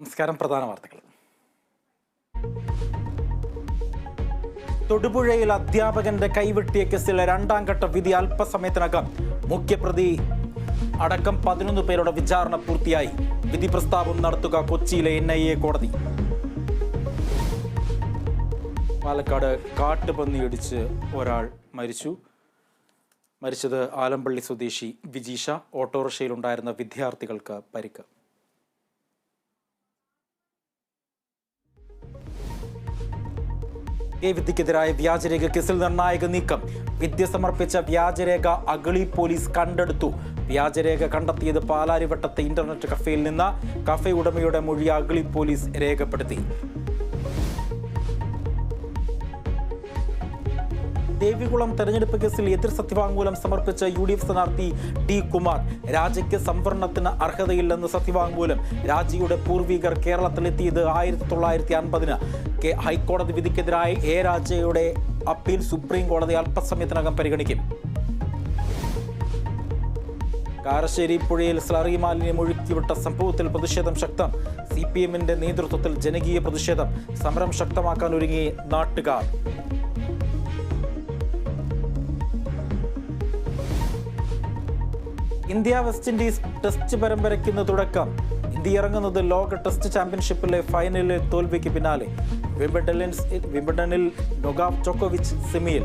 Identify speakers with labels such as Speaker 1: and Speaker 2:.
Speaker 1: നമസ്കാരം. പ്രധാന വാർത്തകൾ. തൊടുപുഴയിൽ അധ്യാപകന്റെ കൈവെട്ടിയ കേസിലെ രണ്ടാം ഘട്ട വിധി അല്പസമയത്തിനകം. മുഖ്യപ്രതി അടക്കം 11 പേരുടെ വിചാരണ പൂർത്തിയായി. വിധി പ്രസ്താവം നടത്തുക കൊച്ചിയിലെ NIA കോടതി. പാലക്കാട് കാട്ടുപന്നിയിടിച്ച് ഒരാൾ മരിച്ചത് ആലമ്പള്ളി സ്വദേശി വിജീഷ. ഓട്ടോറിക്ഷയിലുണ്ടായിരുന്ന വിദ്യാർത്ഥികൾക്ക് പരിക്ക്. വിധിക്കെതിരായ വ്യാജരേഖ കേസിൽ നിർണായക നീക്കം. വിദ്യ സമർപ്പിച്ച വ്യാജരേഖ അഗളി പോലീസ് കണ്ടെടുത്തു. വ്യാജരേഖ കണ്ടെത്തിയത് പാലാരിവട്ടത്തെ ഇന്റർനെറ്റ് കഫേയിൽ നിന്ന്. കഫേ ഉടമയുടെ മൊഴി അഗളി പോലീസ് രേഖപ്പെടുത്തി. ദേവികുളം തെരഞ്ഞെടുപ്പ് കേസിൽ എതിർ സത്യവാങ്മൂലം സമർപ്പിച്ച UDF സ്ഥാനാർത്ഥി D. കുമാർ. രാജയ്ക്ക് സംവരണത്തിന് അർഹതയില്ലെന്ന് സത്യവാങ്മൂലം. രാജയുടെ പൂർവികർ കേരളത്തിലെത്തിയത് 1950-ന്. ഹൈക്കോടതി വിധിക്കെതിരായ A. രാജയുടെ അപ്പീൽ സുപ്രീം കോടതി അല്പസമയത്തിനകം പരിഗണിക്കും. കാരശ്ശേരി പുഴയിൽ സ്ലറി മാലിന്യം ഒഴുക്കിവിട്ട സംഭവത്തിൽ പ്രതിഷേധം ശക്തം. CPM-ന്റെ നേതൃത്വത്തിൽ ജനകീയ പ്രതിഷേധം. സമരം ശക്തമാക്കാൻ ഒരുങ്ങി നാട്ടുകാർ. ഇന്ത്യ വെസ്റ്റ് ഇൻഡീസ് ടെസ്റ്റ് പരമ്പരയ്ക്ക് തുടക്കം. ഇന്ത്യ ഇറങ്ങുന്നത് ലോക ടെസ്റ്റ് ചാമ്പ്യൻഷിപ്പിലെ ഫൈനലിലെ തോൽവിക്ക് പിന്നാലെ. വിംബിൾഡണിൽ നൊവാക് ജോക്കോവിച്ച് സെമിയിൽ.